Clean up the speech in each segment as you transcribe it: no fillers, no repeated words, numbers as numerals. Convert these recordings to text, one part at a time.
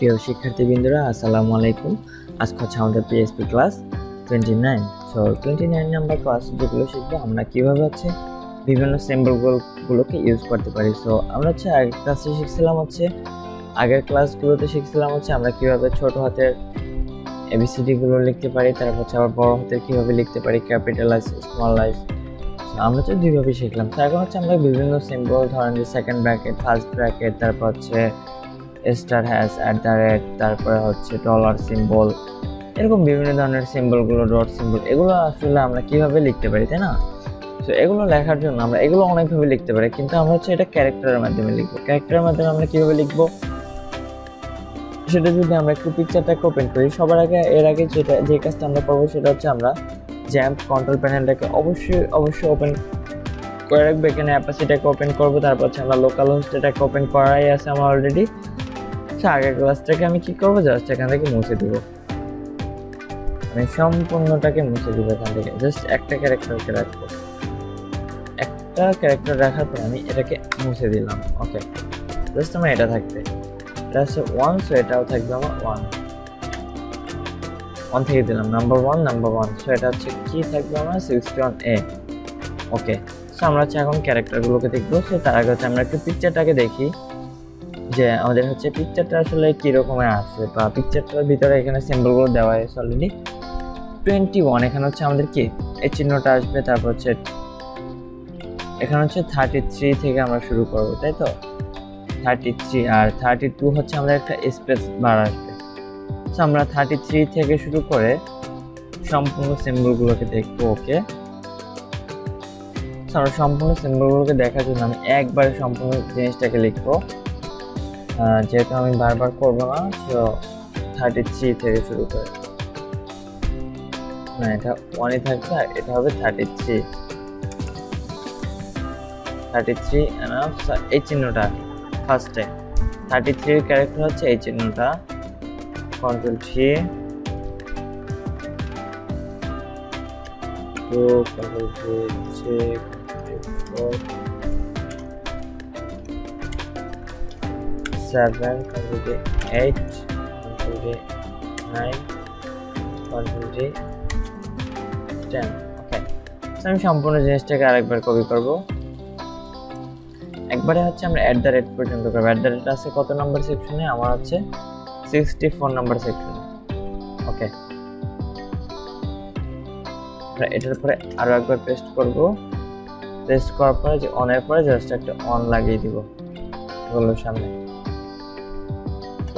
প্রিয় শিক্ষার্থীবৃন্দরা আসসালামু আলাইকুম। আজকে হচ্ছে আমাদের PHP class 29। So 29 number class যেগুলো শিখবো আমরা কিভাবে হচ্ছে বিভিন্ন সিম্বলগুলোকে ইউজ করতে পারি। সো আমরা হচ্ছে আগের ক্লাসগুলোতে শিখছিলাম হচ্ছে আমরা কিভাবে ছোট হাতের এবিসিডি গুলো লিখতে পারি, তারপর হচ্ছে আবার বড় হাতের কিভাবে লিখতে পারি, ক্যাপিটালাইজ, স্মলাইজ। আমরা হচ্ছে দুইভাবে শিখলাম। তো এখন হচ্ছে আমরা বিভিন্ন সিম্বল, ধরেন যে সেকেন্ড ব্র্যাকেট, ফার্স্ট ব্র্যাকেট, তারপর হচ্ছে স্টার হ্যাশ, @, তারপরে হচ্ছে ডলার সিম্বল, এরকম বিভিন্ন ধরনের সিম্বলগুলো, ডট সিম্বল, এগুলো আসলে আমরা কিভাবে লিখতে পারি, তাই না? তো এগুলো লেখার জন্য আমরা এগুলো অনেকভাবে লিখতে পারি, কিন্তু আমরা হচ্ছে এটা ক্যারেক্টারের মাধ্যমে লিখবো। ক্যারেক্টারের মাধ্যমে আমরা কিভাবে লিখবো সেটা যদি আমরা একটু পিকচারটাকে ওপেন করি, সবার আগে এর আগে যে কাজটা আমরা করবো সেটা হচ্ছে আমরা জ্যাম্প কন্ট্রোল প্যানেলটাকে অবশ্যই ওপেন করে রাখবো। এখানে অ্যাপাসিটাকে ওপেন করবো, তারপর হচ্ছে আমরা লোকাল হোস্ট এটাকে ওপেন করাই আছে আমার অলরেডি। আগের ক্লাসটাকে আমি কি করবো, জাস্ট এখান থেকে মুছে দিব, আমি সম্পূর্ণটাকে মুছে দিব। এখান থেকে জাস্ট একটা ক্যারেক্টারকে রাখবো, একটা ক্যারেক্টার রাখার পর আমি এটাকে মুছে দিলাম। ওকে, জাস্ট আমার এটা থাকবে, এটা হচ্ছে 1, সো এটাও থাকবে আমার 1 থেকে দিলাম নাম্বার 1। সো এটা হচ্ছে কি থাকবে আমার 61A। ওকে, সো আমরা হচ্ছে এখন ক্যারেক্টারগুলোকে দেখবো। সো তার আগে হচ্ছে আমরা একটু পিকচারটাকে দেখি যে আমাদের হচ্ছে পিকচারটা আসলে কি রকমের আছে, বা পিকচারটার ভিতরে এখানে সিম্বলগুলো দেওয়া আছে অলরেডি। 21 এখানে হচ্ছে আমাদের কি এই চিহ্নটা আসবে, তারপর হচ্ছে এখানে হচ্ছে 33 থেকে আমরা শুরু করবো, তাই তো? 33 আর 32 হচ্ছে আমাদের একটা স্পেস বার আসবে। সো আমরা 33 থেকে শুরু করে সম্পূর্ণ সিম্বলগুলোকে দেখবো। ওকে, আমরা সম্পূর্ণ সিম্বলগুলোকে দেখার জন্য আমি একবারে সম্পূর্ণ জিনিসটাকে লিখবো, যেহেতু আমি বারবার করবো না। সো 33 থেকে শুরু করে, না এটা 1ই থাকবে, আর এটা হবে 33 এনাফ। এই চিহ্নটা ফার্স্টে 33 এর ক্যারেক্টার হচ্ছে এই চিহ্নটা, control C, control C, 4, 7, control D 8, control D 9, control D 10। Okay, আমি সম্পূর্ণ জিনিসটাকে আরেকবার কপি করব। একবারে হচ্ছে আমরা @ পর্যন্ত করব। @ আছে কত নাম্বার সেকশনে? আমার হচ্ছে 64 নাম্বার সেকশনে। ওকে, আমরা এটার পরে আরো একবার পেস্ট করব। পেস্ট করার পরে যে অন এর পরে জাস্ট একটা অন লাগিয়ে দিব এগুলোর সামনে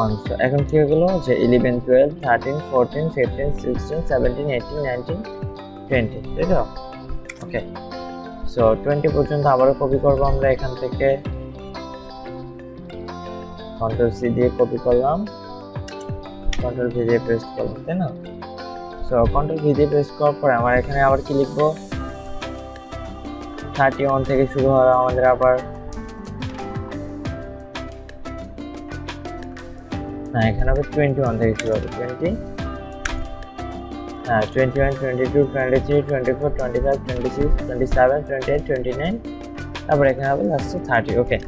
1। সো এখন কি হয়ে গেল যে 11, 12, 13, 14, 15, 16, 17, 18, 19, 20, তাই তো? ওকে, সো 20 পর্যন্ত আবারও কপি করব আমরা এখান থেকে, কন্ট্রোল সি দিয়ে কপি করলাম, কন্ট্রোল ভি দিয়ে পেস্ট করলাম, তাই না? সো কন্ট্রোল ভি দিয়ে পেস্ট করার পরে আমার এখানে আবার কি লিখবো, 31 থেকে শুরু হয় আমাদের, আবার না এখানে হবে 21 থেকে শুরু হবে, 21, 22, 23, 24, 25, 26, 27, 28, 29, তারপর এখানে হবে লাস্টে 30। ওকে,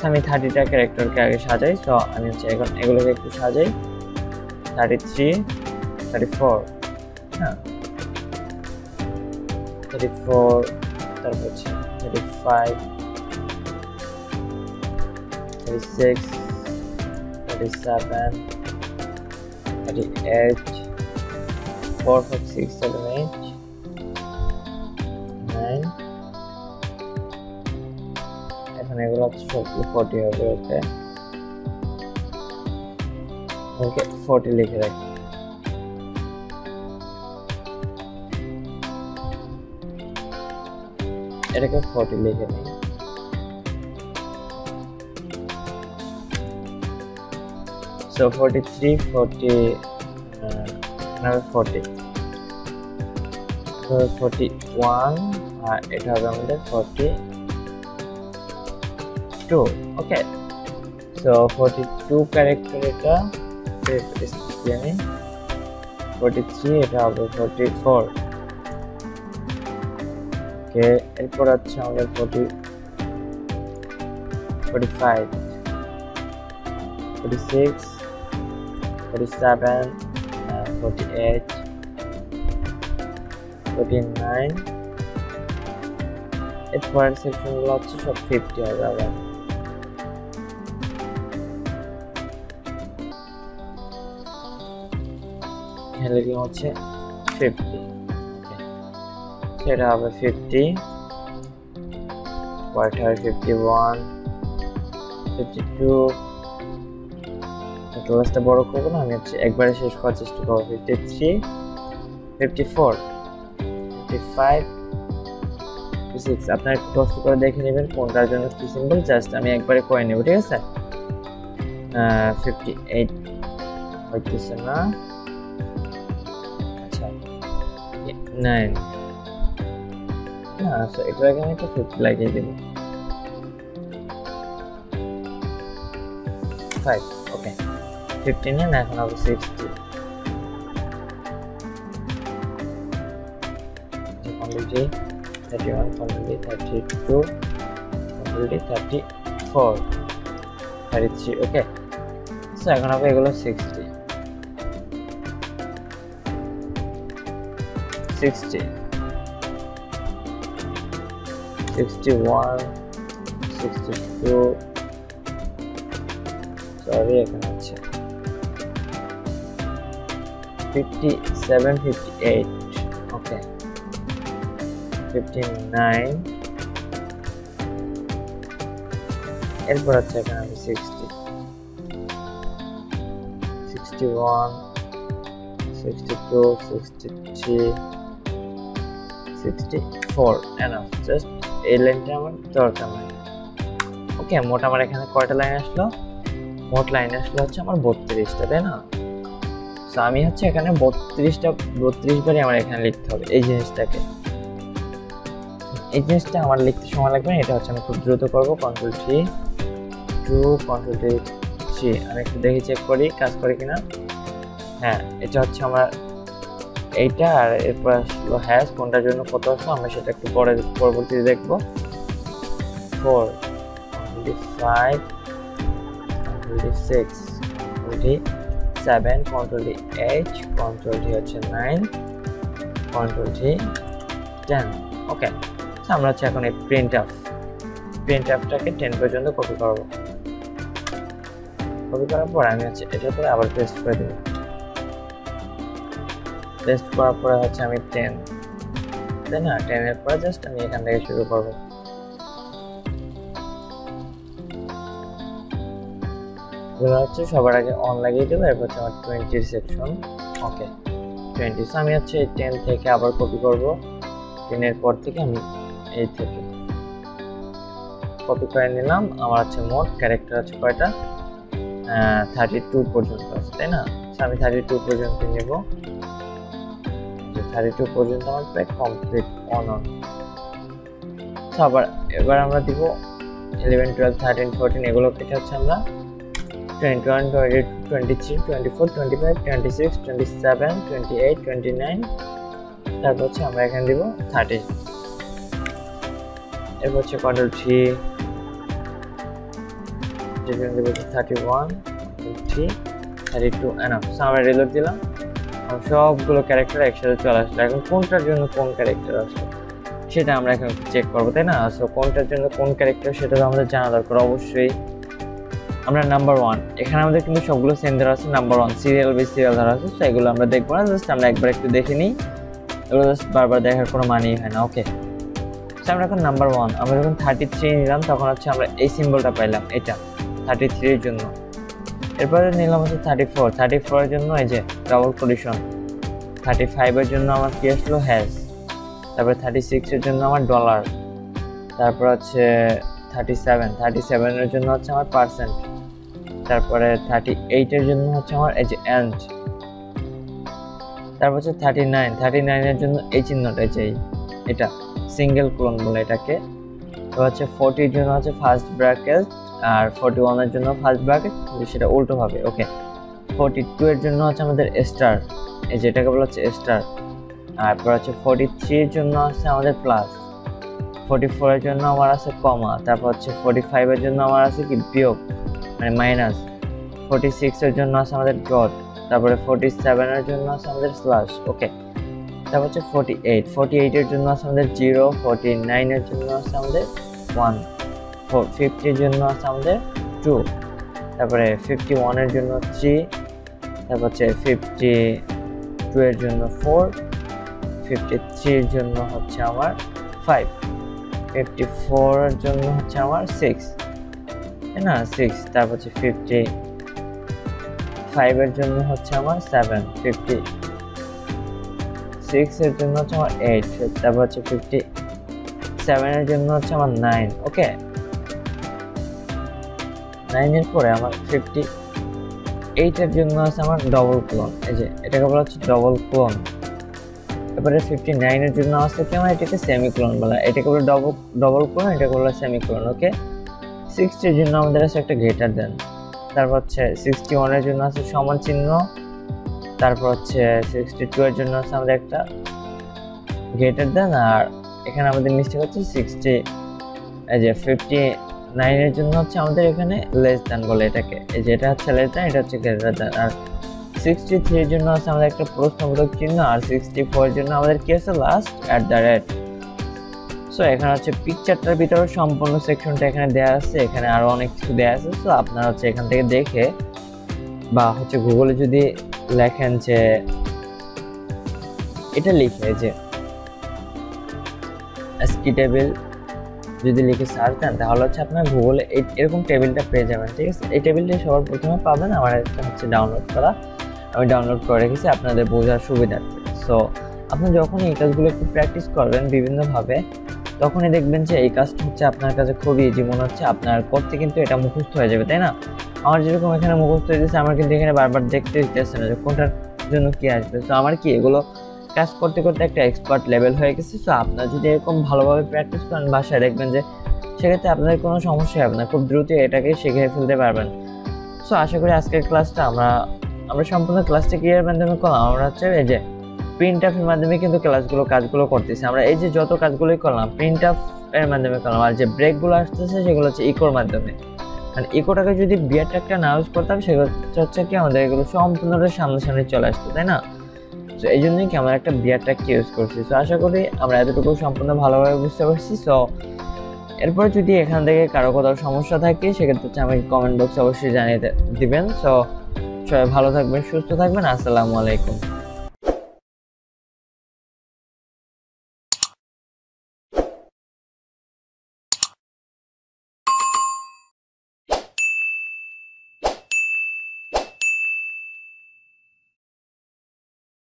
আমি 30টা ক্যারেক্টারকে আগে সাজাই। সো আমি হচ্ছে এখন এগুলোকে একটু সাজাই, 33, 34, হ্যাঁ 34, তারপর হচ্ছে 35, 36, 37, 38, 4, 5, 6, 7, 8, 9, এখানে এগুলো হচ্ছে সবগুলো 40 হবে। ওকে, 40 লিখে রাখি। এটাকে 40 লিখে নিই। সো 43, 40, 40, 41, আর এটা হবে আমাদের 42। ওকে, সো 42 ক্যারেক্টার এটা, 43, এটা হবে 44। ওকে, এরপর হচ্ছে আমাদের 45, 46, 47, 48, 49, এরপরের সেকশনগুলো হচ্ছে সব 50 হবে আবার। এখানে লিখলাম হচ্ছে 50, সেটা হবে 50, পরেরটা হবে 51, 52, ক্লাসটা বড় করবো না, আমি হচ্ছে একবারে শেষ করার চেষ্টা করবো। 53, 54, 55, 56। আপনারা একটু কষ্ট করে দেখে নেবেন কোনটার জন্য কি সিম্বল, জাস্ট আমি একবারে করে নেব, ঠিক আছে। 58 হইতেছে না, আচ্ছা 9 না, সো এটার আগে আমি একটা 50 লাগিয়ে দেব। 5, ওকে 59, এখন হবে 60, quantity 31, quantity 32, quantity 34, 33, ওকে। সো এখন হবে এগুলো 60, 60, 61, 62, সরি এখানে আছে 57, 58, ওকে 59, এরপর আছে এখানে আমি 60, 61, 62, 63, 64, এনাফ, জাস্ট এই লাইনটা আমার দরকার নাই। ওকে, মোট আমার এখানে কয়টা লাইন আসলো? মোট লাইন আসলো হচ্ছে আমার 32টা, তাই না? সো আমি হচ্ছে এখানে 32 বারই আমার এখানে লিখতে হবে এই জিনিসটাকে। এই জিনিসটা আমার লিখতে সময় লাগবে না, এটা হচ্ছে আমি খুব দ্রুত করবো। কন্ট্রোল 3, 2, কন্ট্রোল 3, আমি একটু দেখি চেক করি কাজ করে কিনা। হ্যাঁ, এটা হচ্ছে আমার এইটা, আর এরপর আসলো হ্যাশ, কোনটার জন্য কত আসলো আমরা সেটা একটু পরবর্তীতে দেখবো। 4, 5, 6, 7, কন্ট্রোল 8, কন্ট্রোল হচ্ছে 9, কন্ট্রোল 10, ওকে। আমরা হচ্ছে এখন এই প্রিন্টএফটাকে 10 পর্যন্ত কপি করবো। কপি করার পর আমি হচ্ছে এটার পরে আবার পেস্ট করে দেবো। পেস্ট করার পরে হচ্ছে আমি 10, তাই না? 10 এর পরে জাস্ট আমি এখান থেকে শুরু করবো। এগুলো হচ্ছে সবার আগে অন লাগিয়ে দেবো, এরপর হচ্ছে আমার 20 সেকশন, ওকে 20। আমি হচ্ছে 10 থেকে আবার কপি করব। 10 এর পর থেকে আমি এই থেকে কপি করে নিলাম। আমার হচ্ছে মোট ক্যারেক্টার আছে কয়টা? 32 পর্যন্ত আছে, তাই না? আমি 32 পর্যন্ত নেব। 32 পর্যন্ত আমার প্রায় কমপ্লিট অন। এবার আমরা দিব 11, 12, 13, 14, এগুলো কেটে হচ্ছে আমরা 21, 22, 23, 24, 25, 26, 27, 28, 29, তারপর হচ্ছে আমরা এখানে দিব 30। এরপর হচ্ছে কন্ট্রোল 3, যেখানে দিব 31, 3, 32, এনাফ। আমরা রিলোড দিলাম, সবগুলো ক্যারেক্টার একসাথে চলে আসলো। এখন কোনটার জন্য কোন ক্যারেক্টার আসলো সেটা আমরা এখন চেক করবো, তাই না? সো কোনটার জন্য কোন ক্যারেক্টার সেটা তো আমাদের জানা দরকার অবশ্যই। আমরা নাম্বার 1, এখানে আমাদের কিন্তু সবগুলো সেম ধরা আছে, নাম্বার 1 সিরিয়াল বাই সিরিয়াল ধরা আছে। সো এগুলো আমরা দেখবো না, জাস্ট আমরা একবার একটু দেখে নিই, এগুলো জাস্ট বারবার দেখার কোনো মানেই হয় না। ওকে, আমরা এখন নাম্বার 1, আমরা যখন 33 নিলাম তখন হচ্ছে আমরা এই সিম্বলটা পাইলাম, এটা 33 এর জন্য। এরপরে নিলাম হচ্ছে 34 এর জন্য এই যে ডাবল কোটেশন। 35 এর জন্য আমার কি আসলো? হ্যাশ। তারপরে 36 এর জন্য আমার ডলার। তারপর হচ্ছে 37 এর জন্য হচ্ছে আমার পার্সেন্ট। তারপরে 38 এর জন্য হচ্ছে আমার এই যে এন্ড। তারপর হচ্ছে 39 এর জন্য এই চিহ্নটা, এই যে এটা সিঙ্গেল কোলন বলে এটাকে। তো হচ্ছে 40 এর জন্য হচ্ছে ফার্স্ট ব্র্যাকেট, আর 41 এর জন্য ফার্স্ট ব্র্যাকেট, সেটা উল্টো হবে। ওকে, 42 এর জন্য হচ্ছে আমাদের স্টার, এই যেটাকে বলা হচ্ছে স্টার। তারপর হচ্ছে 43 এর জন্য আছে আমাদের প্লাস। 44 এর জন্য আমার আছে কমা। তারপর হচ্ছে 45 এর জন্য আমার আছে কি বিয়োগ, মানে মাইনাস। 46 এর জন্য আছে আমাদের ডট, তারপরে 47 এর জন্য আছে আমাদের স্ল্যাশ। ওকে, তারপর হচ্ছে 48 এর জন্য আছে আমাদের 0, 49 এর জন্য আছে আমাদের 1, 50 এর জন্য আছে আমাদের 2, তারপরে 51 এর জন্য 3, তারপর হচ্ছে 52 এর জন্য 4, 53 এর জন্য হচ্ছে আমার 5, 54 এর জন্য হচ্ছে আমার 6, তাই না 6, তারপর হচ্ছে 55 এর জন্য হচ্ছে আমার 7, 56 এর জন্য হচ্ছে আমার 8, তারপর হচ্ছে 57 এর জন্য হচ্ছে আমার 9। ওকে, 9 এর পরে আমার 58 এর জন্য আছে আমার ডবল ক্লোন, এই যে এটাকে বলা হচ্ছে ডবল ক্লোন। তারপরে 59 এর জন্য আছে কি আমার এটাকে সেমিক্লোন বলা, এটাকে বলে ডবল ক্লোন, এটাকে বলা সেমিক্লোন। ওকে, 60 এর জন্য আমাদের আছে একটা গ্রেটার দেন, তারপর হচ্ছে 61 এর জন্য আছে সমান চিহ্ন, তারপর হচ্ছে 62 এর জন্য আছে আমাদের একটা গ্রেটার দেন, আর এখানে আমাদের মিস্টেক হচ্ছে 59 এর জন্য হচ্ছে আমাদের এখানে লেস দেন বলে এটাকে, এই যে এটা হচ্ছে লেস দেন, এটা হচ্ছে গ্রেটার দেন। আর 63 এর জন্য আছে আমাদের একটা প্রশ্নবোধক চিহ্ন, আর 64 এর জন্য আমাদের কি আছে লাস্ট @। সো এখানে হচ্ছে পিকচারটার ভিতরে সম্পূর্ণ সেকশনটা এখানে দেওয়া আছে, এখানে আরো অনেক কিছু দেওয়া আছে। সো আপনারা হচ্ছে এখান থেকে দেখে বা হচ্ছে গুগলে যদি লেখেন যে এটা লিখে যে ASCII টেবিল যদি লিখে সার্চ দেন তাহলে হচ্ছে আপনার গুগলে এরকম টেবিলটা পেয়ে যাবেন। ঠিক আছে, এই টেবিলটা সবার প্রথমে পাবেন, আমার একটা হচ্ছে ডাউনলোড করা, আমি ডাউনলোড করে রেখেছি আপনাদের বোঝার সুবিধার্থে। সো আপনি যখন এই কাজগুলো একটু প্র্যাকটিস করবেন বিভিন্নভাবে, তখনই দেখবেন যে এই কাজটা হচ্ছে আপনার কাছে খুবই ইজি মনে হচ্ছে, আপনার করতে কিন্তু এটা মুখস্থ হয়ে যাবে, তাই না? আমার যেরকম এখানে মুখস্থ হয়ে যাচ্ছে, আমার কিন্তু এখানে বারবার দেখতে দিতেছে না যে কোনটার জন্য কি আসবে। তো আমার কি এগুলো কাজ করতে করতে একটা এক্সপার্ট লেভেল হয়ে গেছে। সো আপনারা যদি এরকম ভালোভাবে প্র্যাকটিস করেন বাসায়, দেখবেন যে সেক্ষেত্রে আপনাদের কোনো সমস্যা হবে না, খুব দ্রুত এটাকে শিখে ফেলতে পারবেন। সো আশা করি আজকের ক্লাসটা আমরা সম্পূর্ণ ক্লাসটা কি এর মাধ্যমে করলাম, আমরা হচ্ছে এই যে প্রিন্ট অফ এর মাধ্যমে কিন্তু কাজগুলো করতেছি। আমরা এই যে যত কাজগুলোই করলাম প্রিন্ট অফ এর মাধ্যমে করলাম, আর যে ব্রেকগুলো আসতেছে সেগুলো হচ্ছে ইকোর মাধ্যমে। কারণ ইকোটাকে যদি বিয়ার ট্যাগটা না ইউজ করতাম সেগুলো হচ্ছে কি আমাদের এগুলো সম্পূর্ণটা সামনাসামনি চলে আসতো, তাই না? সো এই জন্যই কি আমরা একটা বিয়ার ট্যাগকে ইউজ করছি। সো আশা করি আমরা এতটুকু সম্পূর্ণ ভালোভাবে বুঝতে পারছি। সো এরপর যদি এখান থেকে কারো কোথাও সমস্যা থাকে সেক্ষেত্রে হচ্ছে আমাকে কমেন্ট বক্সে অবশ্যই জানিয়ে দিবেন। সো সবাই ভালো থাকবেন, সুস্থ থাকবেন, আসসালামু আলাইকুম।